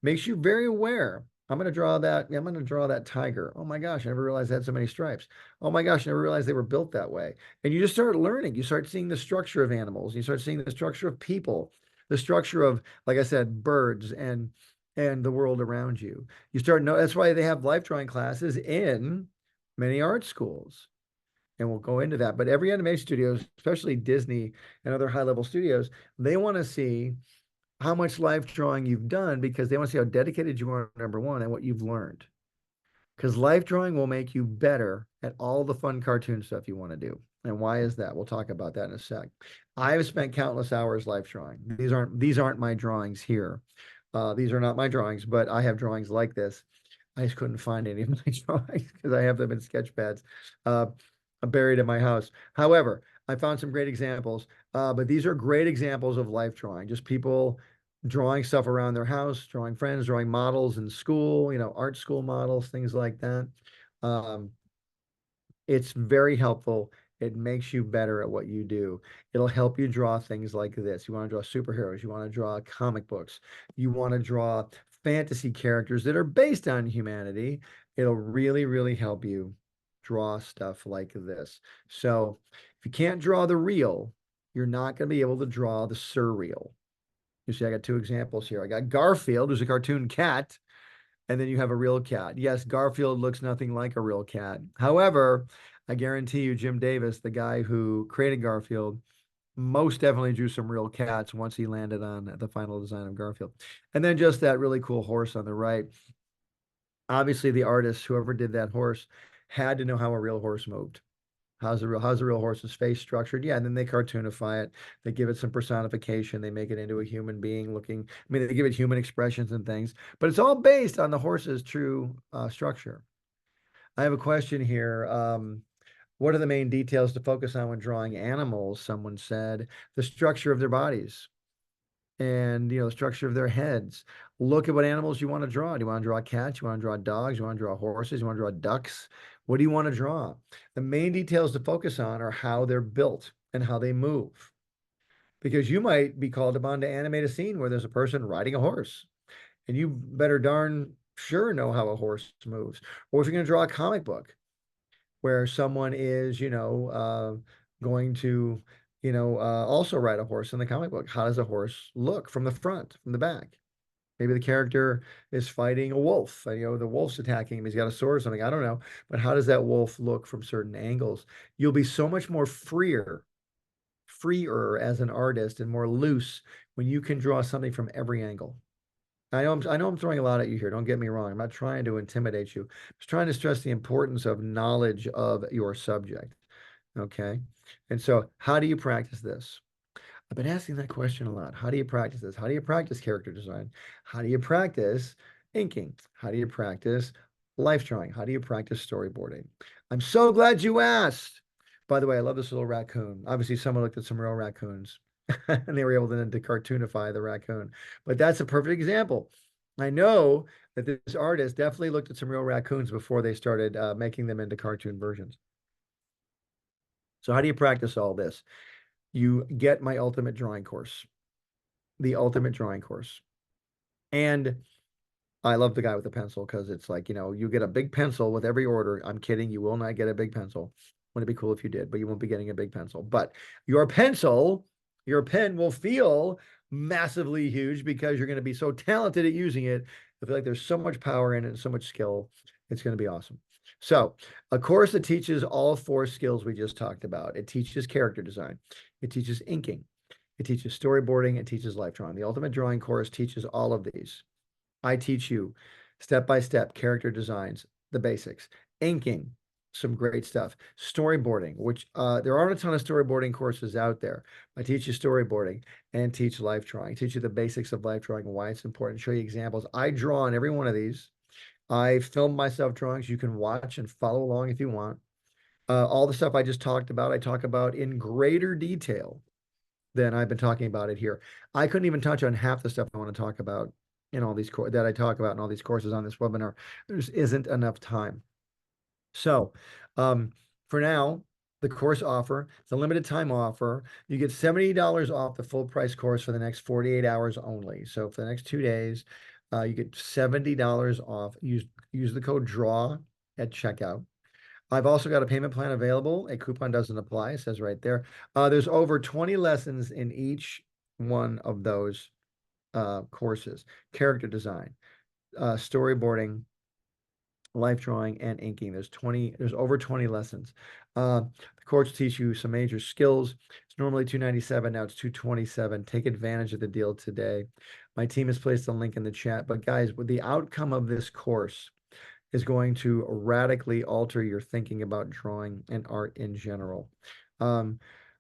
makes you very aware. I'm going to draw that. I'm going to draw that tiger. Oh my gosh, I never realized it had so many stripes. Oh my gosh, I never realized they were built that way. And you just start learning. You start seeing the structure of animals. You start seeing the structure of people, the structure of, like I said, birds and and the world around you. You start know that's why they have life drawing classes in many art schools. And we'll go into that. But every animation studio, especially Disney and other high level studios, they want to see how much life drawing you've done because they want to see how dedicated you are, number one, and what you've learned. Because life drawing will make you better at all the fun cartoon stuff you want to do. And why is that? We'll talk about that in a sec. I have spent countless hours life drawing. These aren't my drawings here. These are not my drawings, but I have drawings like this. I just couldn't find any of my drawings because I have them in sketch pads uh, buried in my house. However, I found some great examples, but these are great examples of life drawing. Just people drawing stuff around their house, drawing friends, drawing models in school, art school models, things like that. Um, it's very helpful. It makes you better at what you do. It'll help you draw things like this. You want to draw superheroes, you want to draw comic books, you want to draw fantasy characters that are based on humanity. It'll really, really help you draw stuff like this. So if you can't draw the real, you're not going to be able to draw the surreal. You see, I got two examples here. I got Garfield, who's a cartoon cat, and then you have a real cat. Yes, Garfield looks nothing like a real cat. However, I guarantee you, Jim Davis, the guy who created Garfield, most definitely drew some real cats once he landed on the final design of Garfield. And then just that really cool horse on the right. Obviously, the artist, whoever did that horse, had to know how a real horse moved. How's the real horse's face structured? Yeah, and then they cartoonify it. They give it some personification. They make it into a human being looking. I mean, they give it human expressions and things, but it's all based on the horse's true structure. I have a question here. What are the main details to focus on when drawing animals? Someone said the structure of their bodies and the structure of their heads. Look at what animals you want to draw. Do you want to draw cats? You want to draw dogs? You want to draw horses? You want to draw ducks? What do you want to draw? The main details to focus on are how they're built and how they move. Because you might be called upon to animate a scene where there's a person riding a horse, and you better darn sure know how a horse moves. Or if you're going to draw a comic book where someone is, going to, also ride a horse in the comic book. How does a horse look from the front, from the back? Maybe the character is fighting a wolf. The wolf's attacking him. He's got a sword or something. I don't know. But how does that wolf look from certain angles? You'll be so much more freer as an artist and more loose when you can draw something from every angle. I know I'm throwing a lot at you here. Don't get me wrong. I'm not trying to intimidate you. I'm just trying to stress the importance of knowledge of your subject. Okay. And so how do you practice this? I've been asking that question a lot. How do you practice this? How do you practice character design? How do you practice inking? How do you practice life drawing? How do you practice storyboarding? I'm so glad you asked. By the way, I love this little raccoon. Obviously, someone looked at some real raccoons and they were able then to cartoonify the raccoon. But that's a perfect example. I know that this artist definitely looked at some real raccoons before they started making them into cartoon versions. So how do you practice all this? You get my ultimate drawing course, the ultimate drawing course. And I love the guy with the pencil because it's like, you get a big pencil with every order. I'm kidding. You will not get a big pencil. Wouldn't it be cool if you did, but you won't be getting a big pencil. But your pencil, your pen will feel massively huge because you're going to be so talented at using it. I feel like there's so much power in it and so much skill. It's going to be awesome. So, a course that teaches all four skills we just talked about. It teaches character design. It teaches inking. It teaches storyboarding. It teaches life drawing. The Ultimate Drawing course teaches all of these. I teach you step by step character designs, the basics, inking, some great stuff, storyboarding, which there aren't a ton of storyboarding courses out there. I teach you storyboarding and teach life drawing, teach you the basics of life drawing and why it's important, show you examples. I draw on every one of these. I film myself drawings. You can watch and follow along if you want. All the stuff I just talked about, I talk about in greater detail than I've been talking about it here. I couldn't even touch on half the stuff I want to talk about in all these that I talk about in all these courses on this webinar. There just isn't enough time. So, for now, the course offer, it's a limited time offer. You get $70 off the full price course for the next 48 hours only. So for the next 2 days, you get $70 off. Use the code DRAW at checkout. I've also got a payment plan available. A coupon doesn't apply. It says right there. There's over 20 lessons in each one of those courses: character design, storyboarding, life drawing, and inking. There's over 20 lessons. The course will teach you some major skills. It's normally 297, now it's 227. Take advantage of the deal today. My team has placed a link in the chat, but guys, with the outcome of this course is going to radically alter your thinking about drawing and art in general. Um,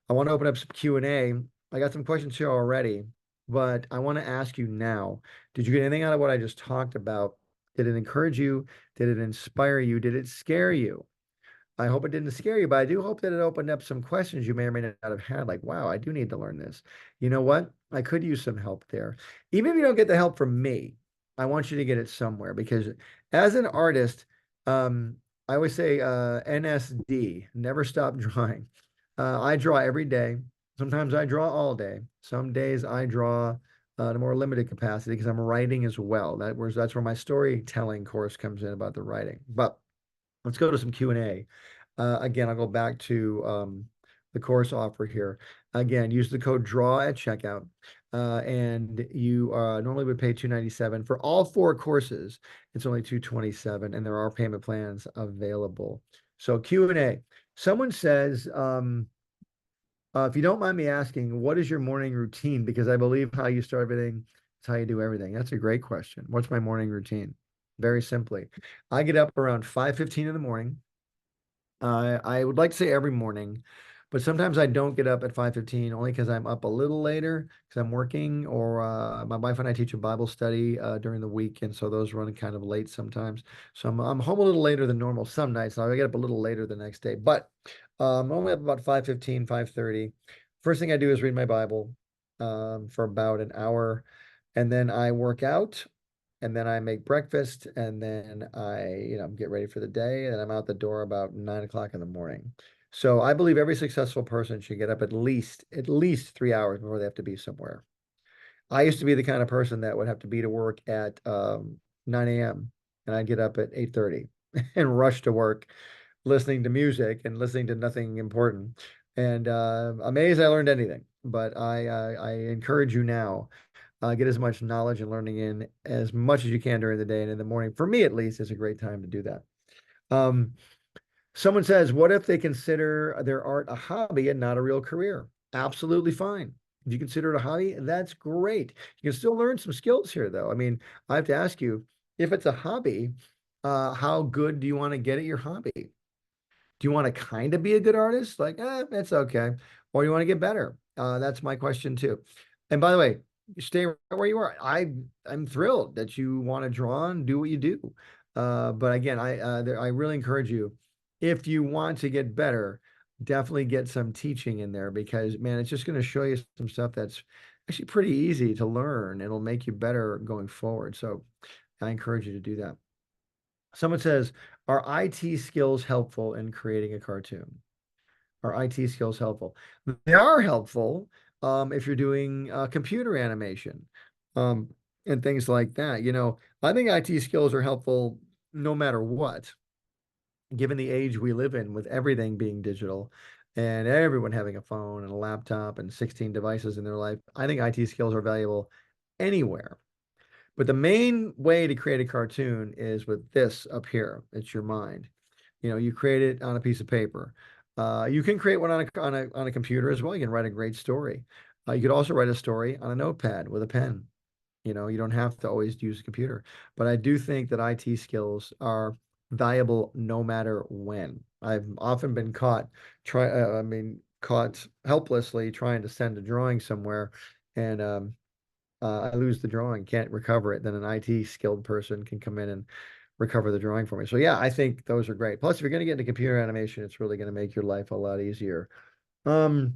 I want to open up some Q&A. I got some questions here already, but I want to ask you now, did you get anything out of what I just talked about? Did it encourage you? Did it inspire you? Did it scare you? I hope it didn't scare you, but I do hope that it opened up some questions you may or may not have had, like, wow, I do need to learn this. You know what? I could use some help there. Even if you don't get the help from me, I want you to get it somewhere because as an artist, I always say NSD, never stop drawing. I draw every day. Sometimes I draw all day. Some days I draw in a more limited capacity because I'm writing as well. That's where my storytelling course comes in about the writing. But let's go to some Q&A. Again, I'll go back to the course offer here. Again, use the code DRAW at checkout. And you normally would pay $297. For all four courses, it's only $227, and there are payment plans available. So Q&A. Someone says, if you don't mind me asking, what is your morning routine? Because I believe how you start everything is how you do everything. That's a great question. What's my morning routine? Very simply, I get up around 5:15 in the morning. I would like to say every morning, but sometimes I don't get up at 5:15 only because I'm up a little later because I'm working or my wife and I teach a Bible study during the week, and so those run kind of late sometimes. So I'm home a little later than normal some nights. So I get up a little later the next day, but I'm only up about 5:15, 5:30. First thing I do is read my Bible for about an hour, and then I work out, and then I make breakfast, and then I get ready for the day, and I'm out the door about 9 o'clock in the morning. So I believe every successful person should get up at least 3 hours before they have to be somewhere. I used to be the kind of person that would have to be to work at 9 a.m. and I'd get up at 8:30 and rush to work, listening to music and listening to nothing important. And amazed I learned anything. But I encourage you now, get as much knowledge and learning in as much as you can during the day and in the morning. For me, at least, is a great time to do that. Um, Someone says, what if they consider their art a hobby and not a real career? Absolutely fine. If you consider it a hobby, that's great. You can still learn some skills here, though. I mean, I have to ask you, if it's a hobby, how good do you want to get at your hobby? Do you want to kind of be a good artist? Like, that's okay. Or you want to get better? That's my question too. And by the way, stay right where you are. I'm thrilled that you want to draw and do what you do. But again, I really encourage you, if you want to get better, definitely get some teaching in there because man, it's just going to show you some stuff that's actually pretty easy to learn. It'll make you better going forward. So I encourage you to do that. Someone says, are IT skills helpful in creating a cartoon? Are IT skills helpful? They are helpful if you're doing computer animation um, and things like that. I think IT skills are helpful no matter what, given the age we live in with everything being digital and everyone having a phone and a laptop and 16 devices in their life. I think IT skills are valuable anywhere. But the main way to create a cartoon is with this up here. It's your mind. You create it on a piece of paper. You can create one on a computer as well. You can write a great story. You could also write a story on a notepad with a pen. You don't have to always use a computer. But I do think that IT skills are valuable no matter when. I've often been caught helplessly trying to send a drawing somewhere, and I lose the drawing, can't recover it, then an IT skilled person can come in and recover the drawing for me. So yeah, I think those are great. Plus, if you're going to get into computer animation, it's really going to make your life a lot easier. Um,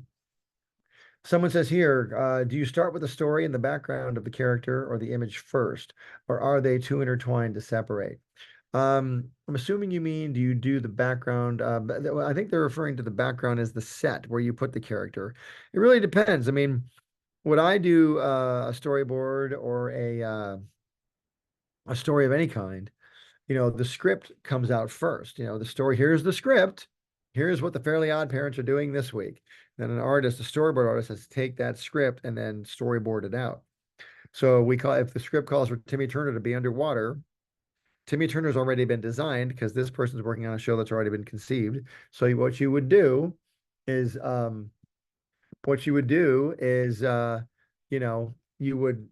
Someone says here, do you start with the story and the background of the character or the image first, or are they too intertwined to separate? I'm assuming you mean, do you do the background? I think they're referring to the background as the set where you put the character. It really depends. I mean, would I do a storyboard or a story of any kind, the script comes out first. The story, here's the script. Here's what the Fairly Odd Parents are doing this week. Then an artist, a storyboard artist, has to take that script and then storyboard it out. So we call if the script calls for Timmy Turner to be underwater, Timmy Turner's already been designed because this person's working on a show that's already been conceived. So what you would do is you know, you would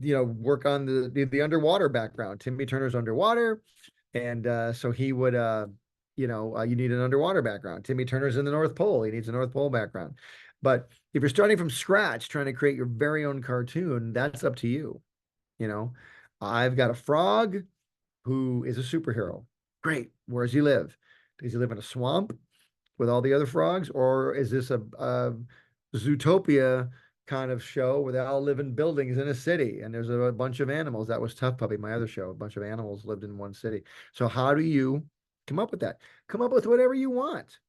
work on the underwater background. Timmy Turner's underwater, and so he would you need an underwater background. Timmy Turner's in the North Pole. He needs a North Pole background. But if you're starting from scratch, trying to create your very own cartoon, that's up to you. You know, I've got a frog who is a superhero. Great. Where does he live? Does he live in a swamp with all the other frogs, or is this a Zootopia kind of show where they all live in buildings in a city and there's a bunch of animals? That was Tough Puppy, my other show. A bunch of animals lived in one city. So how do you come up with that? Come up with whatever you want.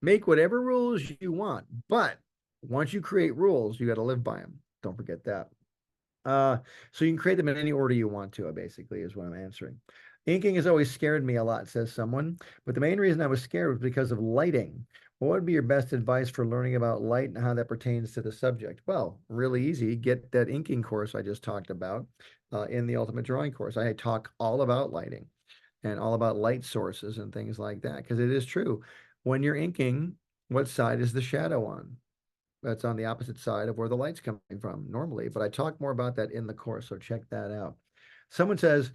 Make whatever rules you want. But once you create rules, you got to live by them. Don't forget that. Uh, so you can create them in any order you want to, basically, is what I'm answering. Inking has always scared me a lot, says someone, but the main reason I was scared was because of lighting. What would be your best advice for learning about light and how that pertains to the subject? Well, really easy. Get that inking course I just talked about in the Ultimate Drawing course. I talk all about lighting and all about light sources and things like that, because it is true. When you're inking, what side is the shadow on? That's on the opposite side of where the light's coming from normally. But I talk more about that in the course, so check that out. Someone says,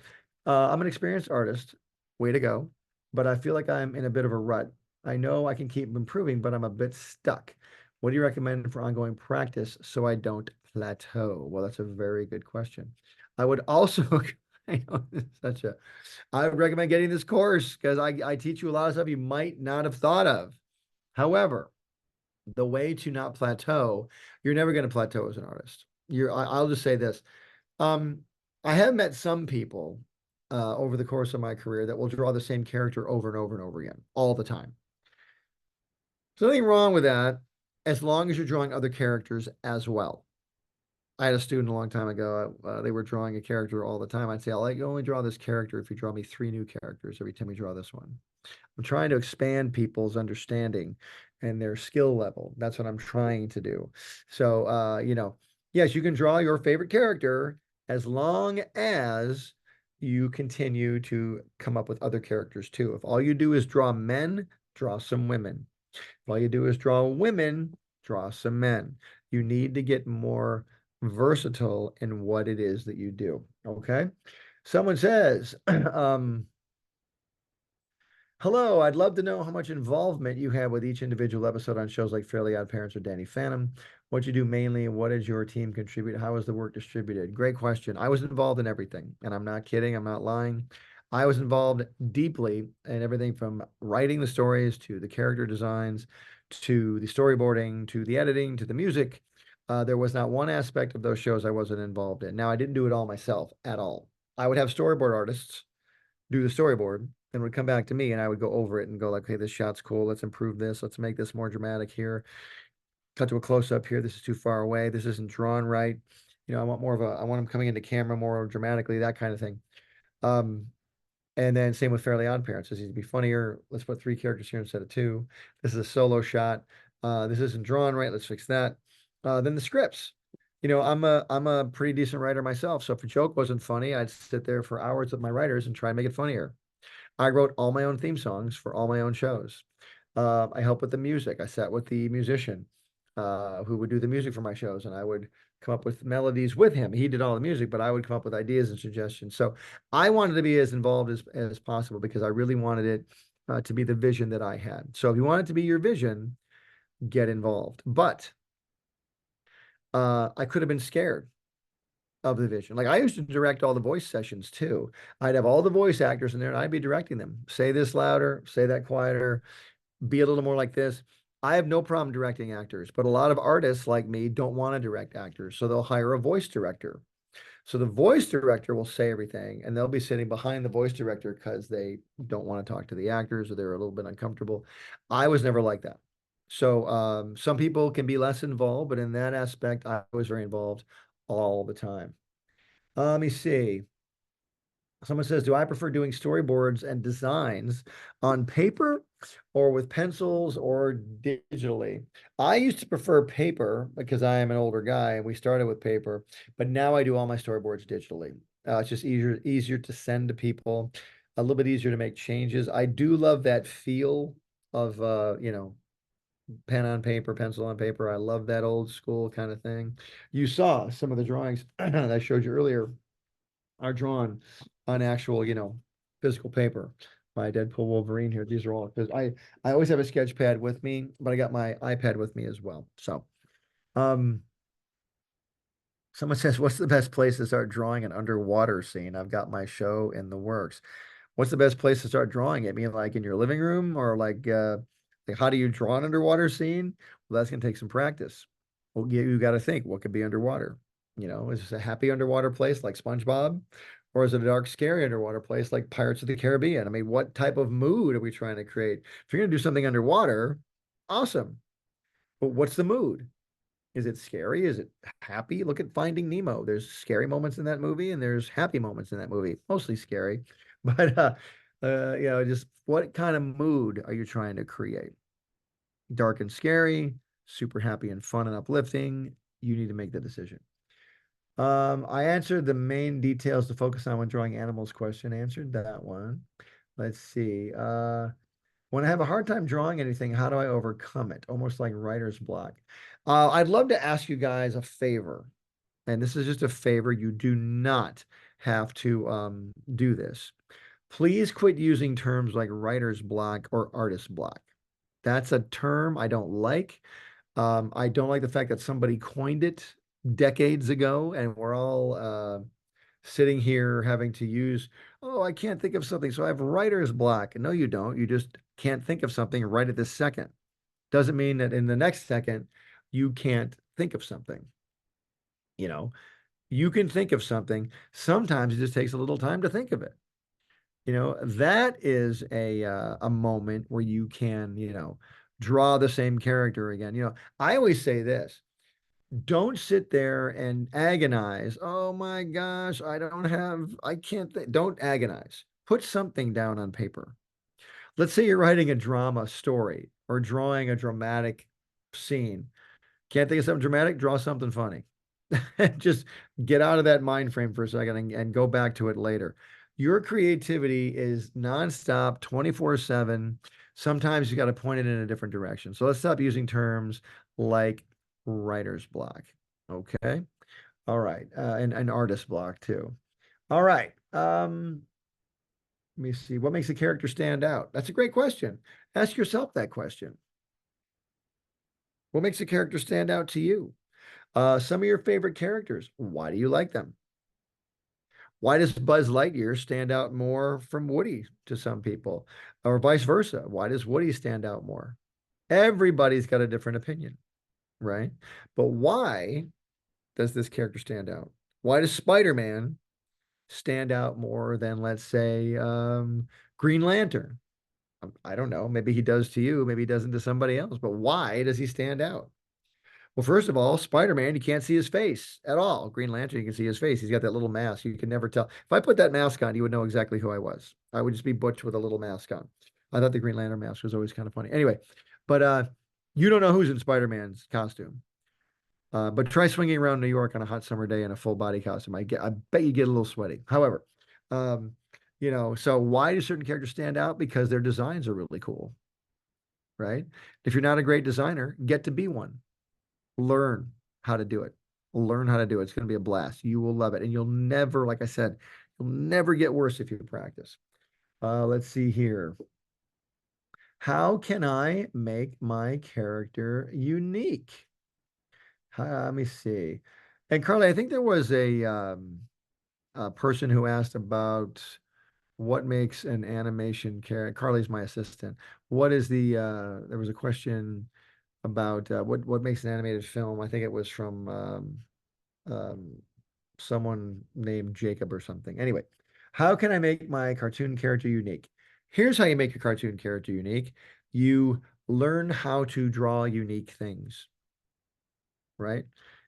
I'm an experienced artist. Way to go. But I feel like I'm in a bit of a rut. I know I can keep improving, but I'm a bit stuck. What do you recommend for ongoing practice so I don't plateau? Well, that's a very good question. I would also, I know, such a, I would recommend getting this course because I teach you a lot of stuff you might not have thought of. However, the way to not plateau, you're never going to plateau as an artist. I'll just say this. Um, I have met some people over the course of my career that will draw the same character over and over and over again, all the time. There's nothing wrong with that as long as you're drawing other characters as well. I had a student a long time ago. They were drawing a character all the time. I'd say, I'll let you only draw this character if you draw me 3 new characters every time you draw this one. I'm trying to expand people's understanding and their skill level. That's what I'm trying to do. So, yes, you can draw your favorite character as long as you continue to come up with other characters too. If all you do is draw men, draw some women. If all you do is draw women, draw some men. You need to get more versatile in what it is that you do. Okay. Someone says, hello, I'd love to know how much involvement you have with each individual episode on shows like Fairly Odd Parents or Danny Phantom. What you do mainly, and what does your team contribute? How is the work distributed? Great question. I was involved in everything, and I'm not kidding. I'm not lying. I was involved deeply in everything from writing the stories to the character designs to the storyboarding to the editing to the music. There was not one aspect of those shows I wasn't involved in. Now, I didn't do it all myself at all. I would have storyboard artists do the storyboard and would come back to me and I would go over it and go like, hey, this shot's cool. Let's improve this. Let's make this more dramatic here. Cut to a close up here. This is too far away. This isn't drawn right. I want more of I want him coming into camera more dramatically, that kind of thing. Um, and then same with Fairly Odd Parents. This needs to be funnier. Let's put 3 characters here instead of 2. This is a solo shot. This isn't drawn right. Let's fix that. Then the scripts. I'm a pretty decent writer myself. So if a joke wasn't funny, I'd sit there for hours with my writers and try and make it funnier. I wrote all my own theme songs for all my own shows. I helped with the music. I sat with the musician who would do the music for my shows, and I would come up with melodies with him. He did all the music, but I would come up with ideas and suggestions. So I wanted to be as involved as possible because I really wanted it to be the vision that I had. So if you want it to be your vision, get involved. But I could have been scared of the vision. Like I used to direct all the voice sessions too. I'd have all the voice actors in there and I'd be directing them. Say this louder, say that quieter, be a little more like this. I have no problem directing actors, but a lot of artists like me don't want to direct actors. So they'll hire a voice director. So the voice director will say everything and they'll be sitting behind the voice director because they don't want to talk to the actors or they're a little bit uncomfortable. I was never like that. So some people can be less involved, but in that aspect, I was very involved all the time. Let me see. Someone says, do I prefer doing storyboards and designs on paper or with pencils or digitally. I used to prefer paper because I am an older guy and we started with paper, but now I do all my storyboards digitally. It's just easier to send to people, a little bit easier to make changes. I do love that feel of pen on paper, pencil on paper. I love that old school kind of thing. You saw some of the drawings that I showed you earlier are drawn on actual, physical paper. My Deadpool Wolverine here. These are all because I always have a sketch pad with me, but I got my iPad with me as well. So, um, someone says, "What's the best place to start drawing an underwater scene?" I've got my show in the works. What's the best place to start drawing it? I mean, like in your living room or like how do you draw an underwater scene? Well, that's gonna take some practice. Well, you got to think what could be underwater. Is this a happy underwater place like SpongeBob, or is it a dark, scary underwater place like Pirates of the Caribbean? I mean, what type of mood are we trying to create? If you're gonna do something underwater, awesome. But what's the mood? Is it scary? Is it happy? Look at Finding Nemo. There's scary moments in that movie and there's happy moments in that movie. Mostly scary. But just what kind of mood are you trying to create? Dark and scary, super happy and fun and uplifting. You need to make the decision. I answered the main details to focus on when drawing animals question. Answered that one. Let's see. When I have a hard time drawing anything, how do I overcome it? Almost like writer's block. I'd love to ask you guys a favor, and this is just a favor. You do not have to do this. Please quit using terms like writer's block or artist block. That's a term I don't like. I don't like the fact that somebody coined it decades ago, and we're all sitting here having to use, oh, I can't think of something, so I have writer's block. No, you don't. You just can't think of something right at this second. Doesn't mean that in the next second you can't think of something. You know, you can think of something. Sometimes it just takes a little time to think of it. That is a moment where you can, draw the same character again. I always say this. Don't sit there and agonize. Oh my gosh, I can't think. Don't agonize. Put something down on paper. Let's say you're writing a drama story or drawing a dramatic scene. Can't think of something dramatic? Draw something funny. Just get out of that mind frame for a second and go back to it later. Your creativity is nonstop, 24/7. Sometimes you got to point it in a different direction. So let's stop using terms like writer's block. Okay. All right. And artist block too. All right. Let me see. What makes a character stand out? That's a great question. Ask yourself that question. What makes a character stand out to you? Some of your favorite characters. Why do you like them? Why does Buzz Lightyear stand out more from Woody to some people, or vice versa? Why does Woody stand out more? Everybody's got a different opinion, right? But why does this character stand out? Why does Spider-Man stand out more than, let's say, Green Lantern? I don't know. Maybe he does to you, maybe he doesn't to somebody else, but why does he stand out? Well, first of all, Spider-Man, you can't see his face at all. Green Lantern, you can see his face. He's got that little mask. You can never tell. If I put that mask on, you would know exactly who I was. I would just be Butch with a little mask on. I thought the Green Lantern mask was always kind of funny. Anyway, but you don't know who's in Spider-Man's costume. But try swinging around New York on a hot summer day in a full body costume. I bet you get a little sweaty. However, so why do certain characters stand out? Because their designs are really cool, right? If you're not a great designer, get to be one. Learn how to do it. Learn how to do it. It's going to be a blast. You will love it. And you'll never, like I said, you'll never get worse if you practice. Let's see here. How can I make my character unique? Let me see. And Carly, I think there was a person who asked about what makes an animation character. Carly's my assistant. What is there was a question about what makes an animated film. I think it was from um, someone named Jacob or something. Anyway, how can I make my cartoon character unique? Here's how you make a cartoon character unique. You learn how to draw unique things, right?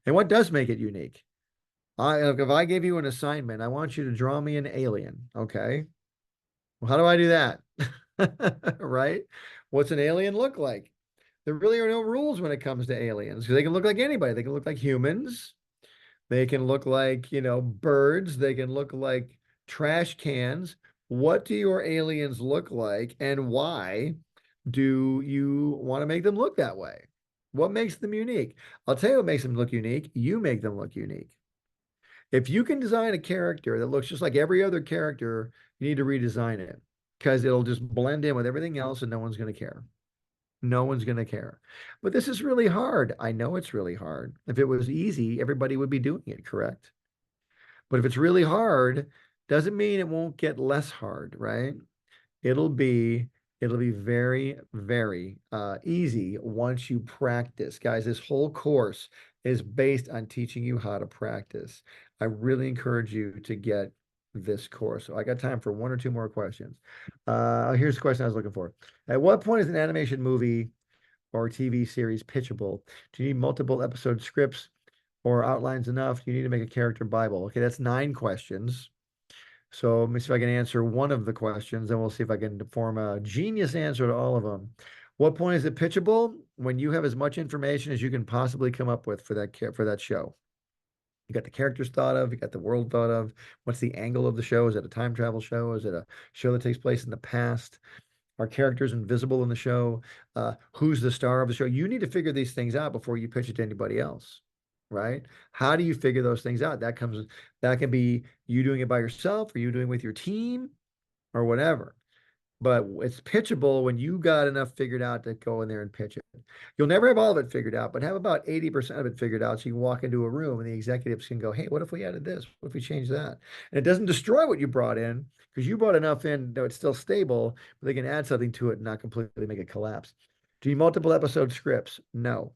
And what does make it unique? If I gave you an assignment, I want you to draw me an alien. Okay. Well, how do I do that? Right? What's an alien look like? There really are no rules when it comes to aliens because they can look like anybody. They can look like humans. They can look like, birds. They can look like trash cans. What do your aliens look like, and why do you want to make them look that way? What makes them unique? I'll tell you what makes them look unique. You make them look unique. If you can design a character that looks just like every other character, you need to redesign it because it'll just blend in with everything else and no one's going to care. No one's going to care. But this is really hard. I know it's really hard. If it was easy, everybody would be doing it, correct? But if it's really hard, doesn't mean it won't get less hard, right? It'll be it'll be very, very easy once you practice. Guys, this whole course is based on teaching you how to practice. I really encourage you to get this course. So I got time for one or two more questions. Here's the question I was looking for. At what point is an animation movie or TV series pitchable? Do you need multiple episode scripts or outlines enough? Do you need to make a character Bible? Okay, that's 9 questions. So let me see if I can answer one of the questions, and we'll see if I can form a genius answer to all of them. What point is it pitchable? When you have as much information as you can possibly come up with for that show. You got the characters thought of, you got the world thought of. What's the angle of the show? Is it a time travel show? Is it a show that takes place in the past? Are characters invisible in the show? Who's the star of the show? You need to figure these things out before you pitch it to anybody else, right? How do you figure those things out? That can be you doing it by yourself or you doing it with your team or whatever. But it's pitchable when you got enough figured out to go in there and pitch it. You'll never have all of it figured out, but have about 80% of it figured out so you can walk into a room and the executives can go, hey, what if we added this? What if we changed that? And it doesn't destroy what you brought in because you brought enough in that it's still stable, but they can add something to it and not completely make it collapse. Do you need multiple episode scripts? No.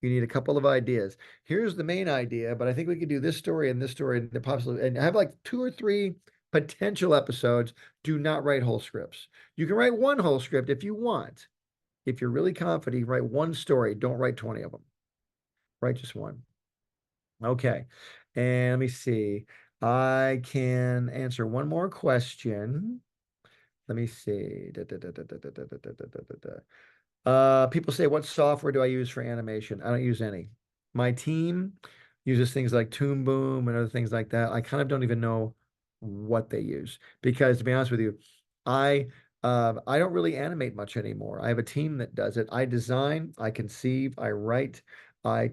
You need a couple of ideas. Here's the main idea, but I think we could do this story, and the possible, and have like 2 or 3 potential episodes. Do not write whole scripts. You can write one whole script if you want. If you're really confident, write one story. Don't write 20 of them. Write just one. Okay. And let me see. I can answer one more question. Let me see. People say, what software do I use for animation? I don't use any. My team uses things like Toon Boom and other things like that. I kind of don't even know what they use because, to be honest with you, I I don't really animate much anymore. I have a team that does it. I design, I conceive, I write, I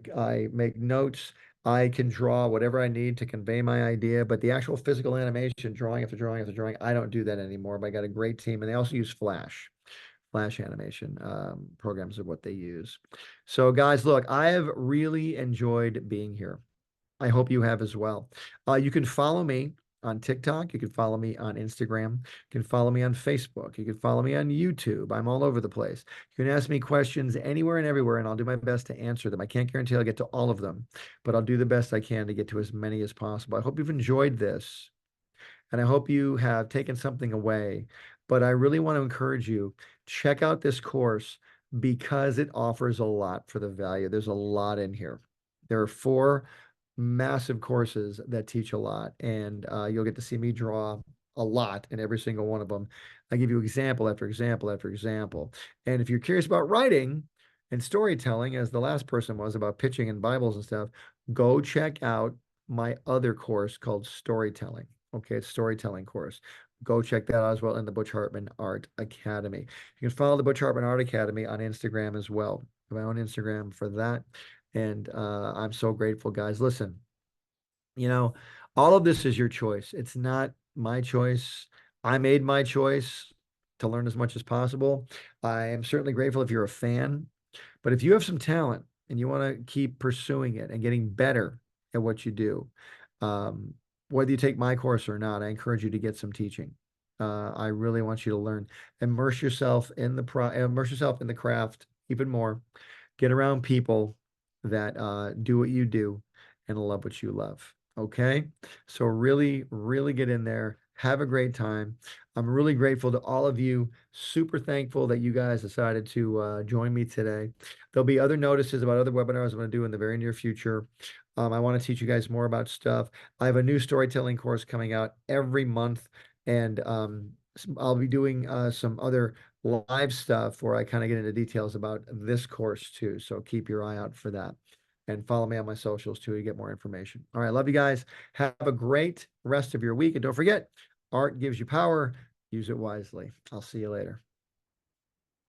make notes. I can draw whatever I need to convey my idea, but the actual physical animation, drawing after drawing after drawing, I don't do that anymore. But I got a great team, and they also use Flash. Flash animation programs are what they use. So, guys, look, I have really enjoyed being here. I hope you have as well. You can follow me on TikTok. You can follow me on Instagram. You can follow me on Facebook. You can follow me on YouTube. I'm all over the place. You can ask me questions anywhere and everywhere, and I'll do my best to answer them. I can't guarantee I'll get to all of them, but I'll do the best I can to get to as many as possible. I hope you've enjoyed this and I hope you have taken something away. But I really want to encourage you, check out this course because it offers a lot for the value. There's a lot in here. There are 4 massive courses that teach a lot, and you'll get to see me draw a lot in every single one of them. I give you example after example after example. And if you're curious about writing and storytelling, as the last person was about pitching and Bibles and stuff, go check out my other course called Storytelling. Okay, it's storytelling course. Go check that out as well in the Butch Hartman Art Academy. You can follow the Butch Hartman Art Academy on Instagram as well. My own Instagram for that. And I'm so grateful, guys. Listen, you know, all of this is your choice. It's not my choice. I made my choice to learn as much as possible. I am certainly grateful if you're a fan, but if you have some talent and you want to keep pursuing it and getting better at what you do, um, whether you take my course or not, I encourage you to get some teaching. I really want you to learn. Immerse yourself in the craft even more. Get around people that do what you do and love what you love. Okay? So really, really get in there. Have a great time. I'm really grateful to all of you. Super thankful that you guys decided to join me today. There'll be other notices about other webinars I'm going to do in the very near future. I want to teach you guys more about stuff. I have a new storytelling course coming out every month, and I'll be doing some other live stuff where I kind of get into details about this course too. So keep your eye out for that. And follow me on my socials too to get more information. All right, love you guys. Have a great rest of your week. And don't forget, art gives you power. Use it wisely. I'll see you later.